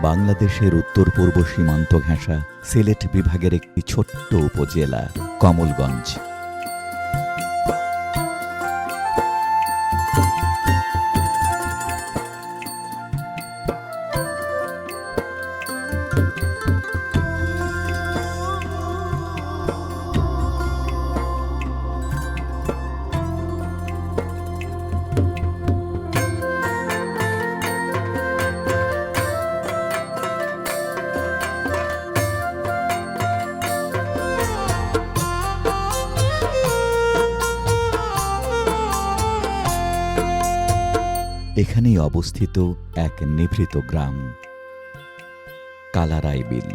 বাংলাদেশের উত্তর পূর্ব সীমান্ত ঘেঁষা সিলেট বিভাগের একটি ছোট্ট উপজেলা কমলগঞ্জ। এখানেই অবস্থিত এক নিভৃত গ্রাম কালারাই বিল।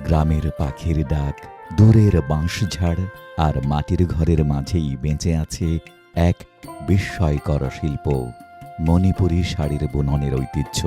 গ্রামের পাখির ডাক, দূরের বাঁশঝাড় আর মাটির ঘরের মাঝেই বেঁচে আছে এক বিস্ময়কর শিল্প, মণিপুরী শাড়ির বুননের ঐতিহ্য।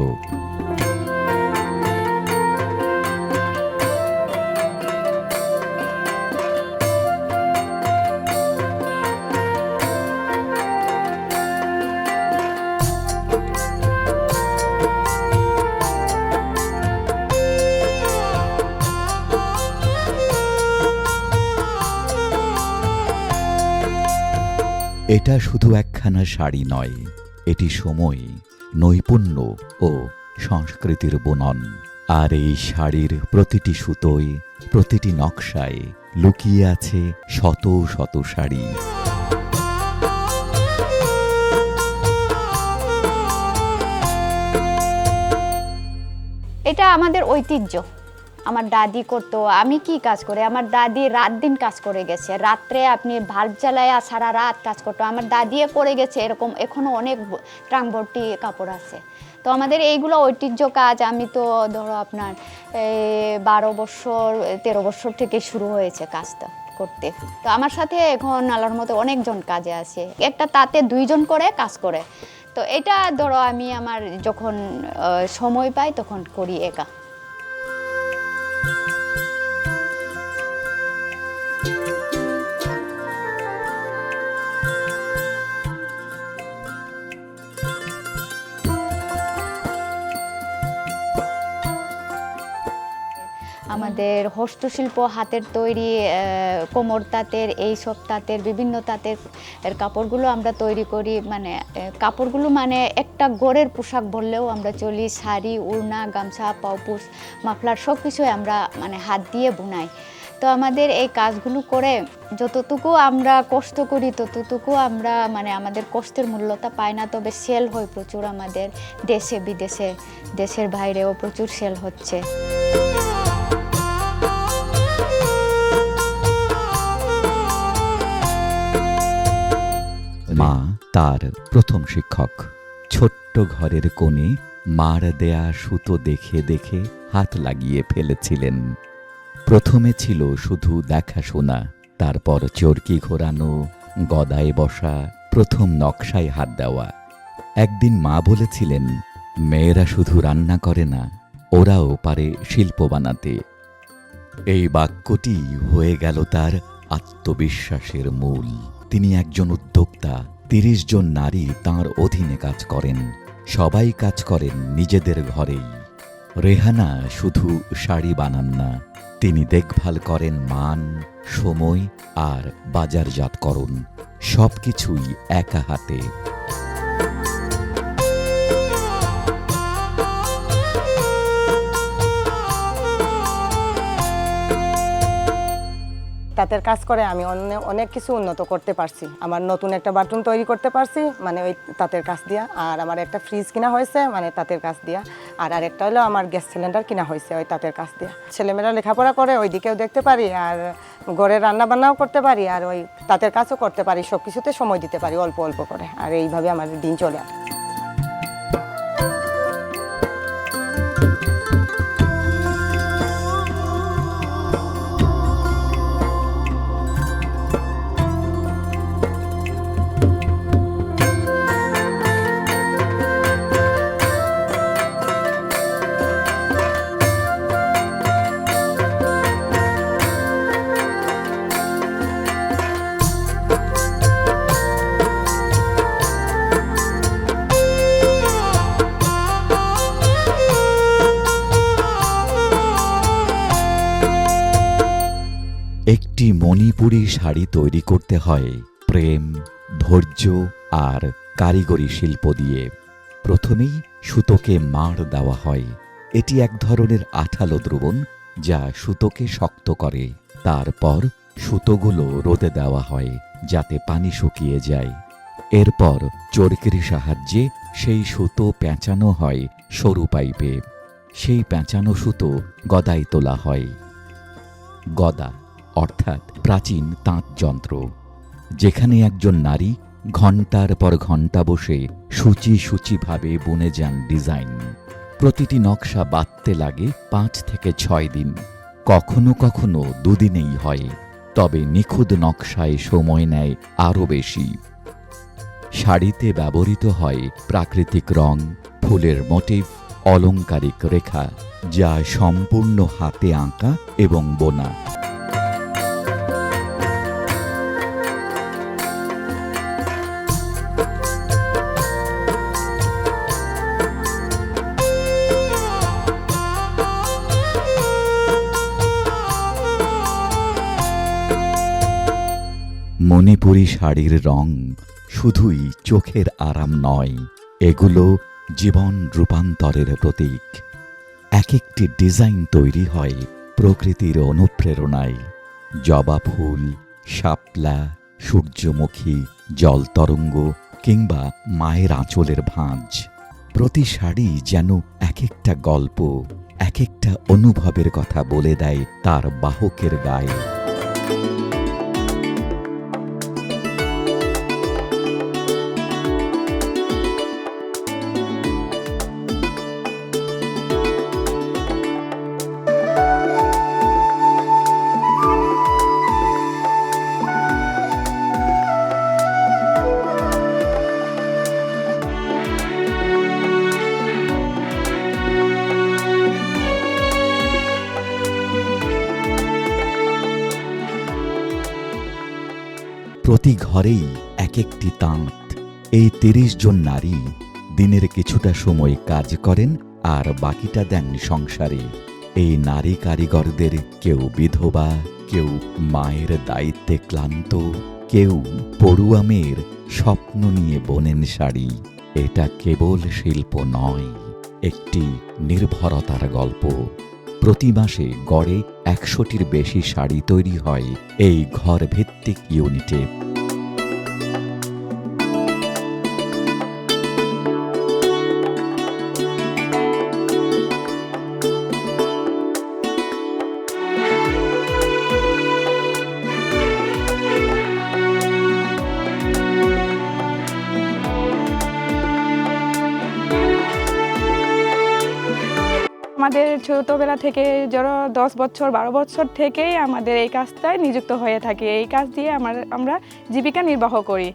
এটা শুধু একখানা শাড়ি নয়, এটি সময়, নৈপুণ্য ও সংস্কৃতির বুনন। আর এই শাড়ির প্রতিটি সুতোয়, প্রতিটি নকশায় লুকিয়ে আছে শত শত শাড়ি। এটা আমাদের ঐতিহ্য। আমার দাদি করতো, আমি কি কাজ করে, আমার দাদি রাত দিন কাজ করে গেছে, রাত্রে আপনি ভাল্ব জ্বালায় সারা রাত কাজ করতো। আমার দাদিও করে গেছে এরকম, এখনো অনেক ট্রাঙ্ক ভর্তি কাপড় আছে। তো আমাদের এইগুলো ঐতিহ্য কাজ। আমি তো ধরো আপনার 12 বছর 13 বছর থেকে শুরু হয়েছে কাজটা করতে। তো আমার সাথে এখন আল্লাহর মতো অনেকজন কাজে আছে, একটা তাতে 2 জন করে কাজ করে। তো এটা ধরো আমি আমার যখন সময় পাই তখন করি একা। আমাদের হস্তশিল্প, হাতের তৈরি কোমর তাঁতের, এইসব তাঁতের, বিভিন্ন তাঁতের কাপড়গুলো আমরা তৈরি করি। মানে কাপড়গুলো মানে একটা গড়ের পোশাক বললেও আমরা চলি। শাড়ি, ওড়না, গামছা, পাউপুস, মাফলার সব কিছুই আমরা মানে হাত দিয়ে বুনাই। তো আমাদের এই কাজগুলো করে যতটুকু আমরা কষ্ট করি ততটুকু আমরা মানে আমাদের কষ্টের মূল্যটা পাই না। তবে সেল হয় প্রচুর আমাদের দেশে বিদেশে, দেশের বাইরেও প্রচুর সেল হচ্ছে। মা তার প্রথম শিক্ষক। ছোট্ট ঘরের কোণে মার দেয়া সুতো দেখে দেখে হাত লাগিয়ে ফেলেছিলেন। প্রথমে ছিল শুধু দেখাশোনা, তারপর চরকি ঘোরানো, গদায় বসা, প্রথম নকশায় হাত দেওয়া। একদিন মা বলেছিলেন, মেয়েরা শুধু রান্না করে না, ওরাও পারে শিল্প বানাতে। এই বাক্যটি হয়ে গেল তার আত্মবিশ্বাসের মূল। তিনি একজন উদ্যোক্তা। 30 জন নারী তাঁর অধীনে কাজ করেন। সবাই কাজ করেন নিজেদের ঘরেই। রেহানা শুধু শাড়ি বানান না, তিনি দেখভাল করেন মান, সময় আর বাজারজাতকরণ, সবকিছুই একা হাতে। তাঁতের কাজ করে আমি অনেক কিছু উন্নত করতে পারছি। আমার নতুন একটা বাথরুম তৈরি করতে পারছি মানে ওই তাঁতের কাজ দিয়া। আর আমার একটা ফ্রিজ কিনা হয়েছে মানে তাঁতের কাজ দিয়া। আর আরেকটা হলো আমার গ্যাস সিলিন্ডার কিনা হয়েছে ওই তাঁতের কাজ দিয়া। ছেলেমেয়েরা লেখাপড়া করে, ওই দিকেও দেখতে পারি, আর ঘরে রান্না বান্নাও করতে পারি, আর ওই তাঁতের কাজও করতে পারি। সব কিছুতে সময় দিতে পারি অল্প অল্প করে। আর এইভাবে আমার দিন চলে আসে। মণিপুরি শাড়ি তৈরি করতে হয় প্রেম, ধৈর্য আর কারিগরি শিল্প দিয়ে। প্রথমেই সুতোকে মাড় দেওয়া হয়। এটি এক ধরনের আঠালো দ্রবণ যা সুতোকে শক্ত করে। তারপর সুতোগুলো রোদে দেওয়া হয় যাতে পানি শুকিয়ে যায়। এরপর চরকির সাহায্যে সেই সুতো পেঁচানো হয় সরু পাইপে। সেই পেঁচানো সুতো গদায় তোলা হয়। গদা অর্থাৎ প্রাচীন তাঁত যন্ত্র, যেখানে একজন নারী ঘণ্টার পর ঘণ্টা বসে সূচিভাবে বুনে যান ডিজাইন। প্রতিটি নকশা বাঁধতে লাগে 5 থেকে 6 দিন, কখনো কখনো 2 দিনেই হয়। তবে নিখুঁত নকশায় সময় নেয় আরও বেশি। শাড়িতে ব্যবহৃত হয় প্রাকৃতিক রং, ফুলের মোটিভ, অলংকারিক রেখা, যা সম্পূর্ণ হাতে আঁকা এবং বোনা। মণিপুরি শাড়ির রং শুধুই চোখের আরাম নয়, এগুলো জীবন রূপান্তরের প্রতীক। এক একটি ডিজাইন তৈরি হয় প্রকৃতির অনুপ্রেরণায়। জবা ফুল, শাপলা, সূর্যমুখী, জলতরঙ্গ কিংবা মায়ের আঁচলের ভাঁজ। প্রতি শাড়ি যেন এক একটা গল্প, এক একটা অনুভবের কথা বলে দেয় তার বাহকের গায়ে। প্রতি ঘরেই এক একটি তাঁত। এই 30 জন নারী দিনের কিছুটা সময় কাজ করেন আর বাকিটা দেন সংসারে। এই নারী কারিগরদের কেউ বিধবা, কেউ মায়ের দায়িত্বে ক্লান্ত, কেউ পড়ুয়া মেয়ের স্বপ্ন নিয়ে বোনেন শাড়ি। এটা কেবল শিল্প নয়, একটি নির্ভরতার গল্প। প্রতি মাসে গড়ে 100টির বেশি শাড়ি তৈরি হয় এই ঘরভিত্তিক ইউনিটে। আমাদের ছোটবেলা থেকে যারা 10 বছর 12 বছর থেকেই আমাদের এই কাজটায় নিযুক্ত হয়ে থাকি। এই কাজ দিয়ে আমরা জীবিকা নির্বাহ করি।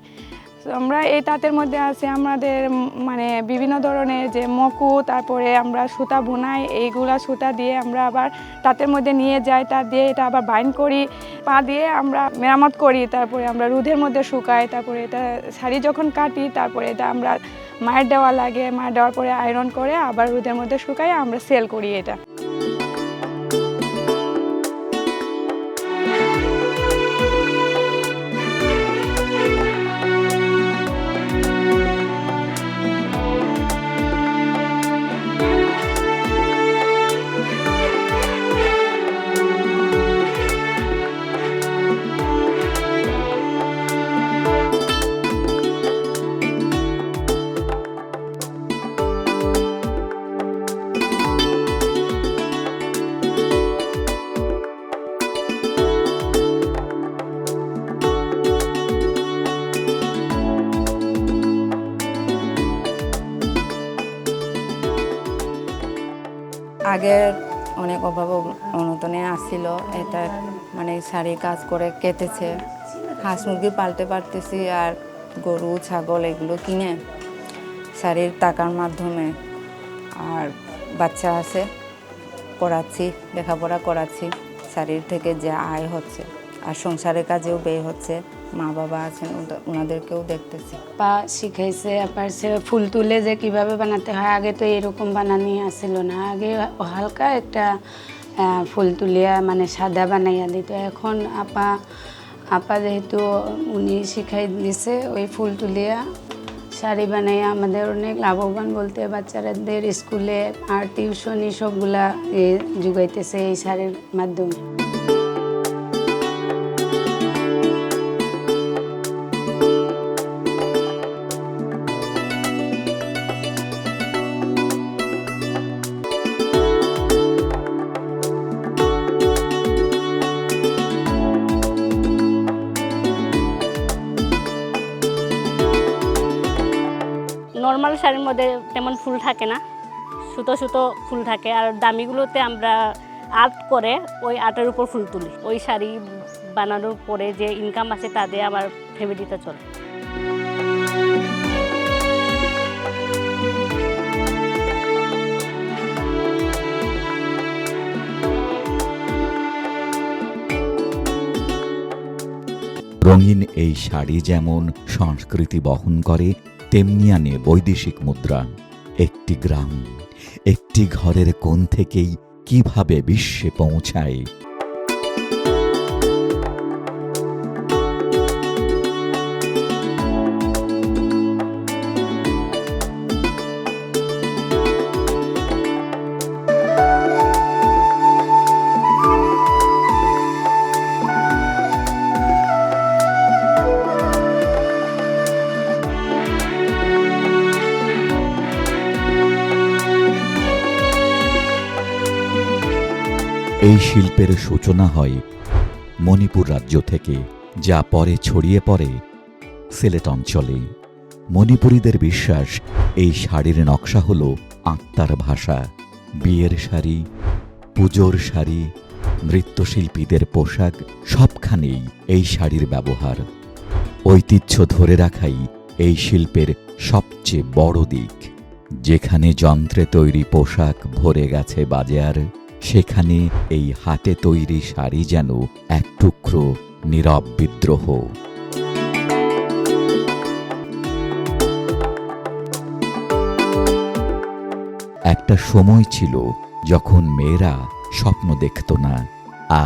আমরা এই তাঁতের মধ্যে আছে আমাদের মানে বিভিন্ন ধরনের যে মকু, তারপরে আমরা সুতা বোনাই, এইগুলা সুতা দিয়ে আমরা আবার তাঁতের মধ্যে নিয়ে যাই, তার দিয়ে এটা আবার বাইন্ড করি, পা দিয়ে আমরা মেরামত করি, তারপরে আমরা রোদের মধ্যে শুকাই, তারপরে এটা শাড়ি যখন কাটি তারপরে এটা আমরা মায়ের দেওয়া লাগে, মায়ের দেওয়ার পরে আয়রন করে আবার রোদের মধ্যে শুকাই আমরা সেল করি এটা। আগের অনেক অভাব অনটনে আসছিল, এটা মানে শাড়ি কাজ করে কেটেছে, হাঁস মুরগি পালতে পারতেছি আর গরু ছাগল এগুলো কিনে শাড়ির টাকার মাধ্যমে আর বাচ্চা আছে পড়াচ্ছি, লেখাপড়া করাচ্ছি, শাড়ির থেকে যে আয় হচ্ছে আর সংসারের কাজেও ব্যয় হচ্ছে, মা বাবা আছেন ওনাদেরকেও দেখতেছি। পা শিখাইছে, আবার সে ফুল তুলে যে কিভাবে বানাতে হয়, আগে তো এরকম বানানি আসছিল না। আগে হালকা একটা ফুল তুলিয়া মানে সাদা বানাইয়া দিত। এখন আপা যেহেতু উনি শিখাই দিছে ওই ফুল তুলিয়া শাড়ি বানাইয়া আমাদের অনেক লাভবান বলতে বাচ্চাদের স্কুলে আর টিউশনি সবগুলা যোগাইতেছে এই শাড়ির মাধ্যমে। নর্মাল শাড়ির মধ্যে তেমন ফুল থাকে না, সুতো সুতো ফুল থাকে, আর দামিগুলোতে আমরা আর্ট করে ওই আর্টের উপর ফুল তুলি। ওই শাড়ি বানানোর পরে যে ইনকাম আছে তা দিয়ে আমার ফ্যামিলিটা চলে। রঙিন এই শাড়ি যেমন সংস্কৃতি বহন করে, তেমনি আনে বৈদেশিক মুদ্রা। একটি গ্রাম, একটি ঘরের কোণ থেকেই কিভাবে বিশ্বে পৌঁছায়। এই শিল্পের সূচনা হয় মণিপুর রাজ্য থেকে, যা পরে ছড়িয়ে পড়ে সিলেট অঞ্চলে। মণিপুরীদের বিশ্বাস এই শাড়ির নকশা হল আত্মার ভাষা। বিয়ের শাড়ি, পুজোর শাড়ি, নৃত্যশিল্পীদের পোশাক, সবখানেই এই শাড়ির ব্যবহার। ঐতিহ্য ধরে রাখাই এই শিল্পের সবচেয়ে বড় দিক। যেখানে যন্ত্রে তৈরি পোশাক ভরে গেছে বাজার, সেখানে এই হাতে তৈরি শাড়ি যেন এক টুকরো নীরব বিদ্রোহ। একটা সময় ছিল যখন মেয়েরা স্বপ্ন দেখত না।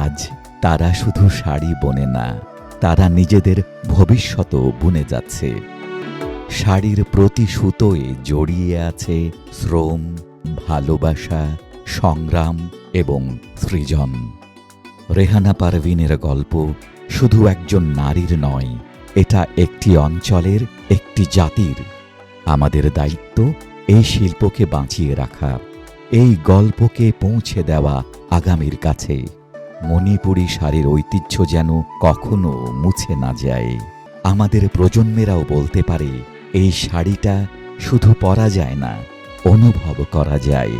আজ তারা শুধু শাড়ি বোনে না, তারা নিজেদের ভবিষ্যতও বুনে যাচ্ছে। শাড়ির প্রতি সুতোয় জড়িয়ে আছে শ্রম, ভালোবাসা, সংগ্রাম এবং সৃজন। রেহানা পারভিনের গল্প শুধু একজন নারীর নয়, এটা একটি অঞ্চলের, একটি জাতির। আমাদের দায়িত্ব এই শিল্পকে বাঁচিয়ে রাখা, এই গল্পকে পৌঁছে দেওয়া আগামীর কাছে। মণিপুরী শাড়ির ঐতিহ্য যেন কখনো মুছে না যায়। আমাদের প্রজন্মেরাও বলতে পারে, এই শাড়িটা শুধু পরা যায় না, অনুভব করা যায়।